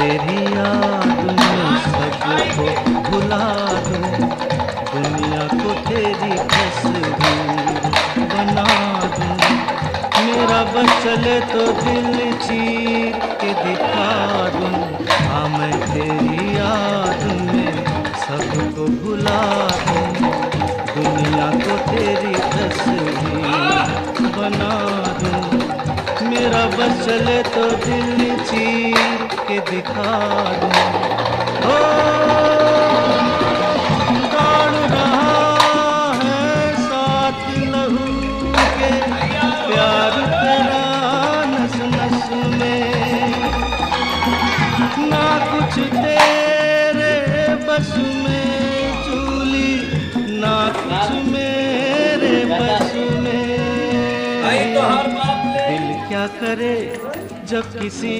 तेरी याद में सबको भुला दूं, दुनिया को तेरी तस्वीर बना दूं। मेरा बस चले तो दिल चीर के दिखा दूं, हाँ मैं तेरी याद में सबको भुला दूं, दुनिया को तेरी तस्वीर बना दूं। मेरा बस चले तो दिल चीर के दिखा दूं। ओ दौड़ रहा है साथ लहू के, प्यार तेरा नस नस में, ना कुछ तेरे बस में चूली, ना कुछ मेरे बस में। दिल क्या करे जब किसी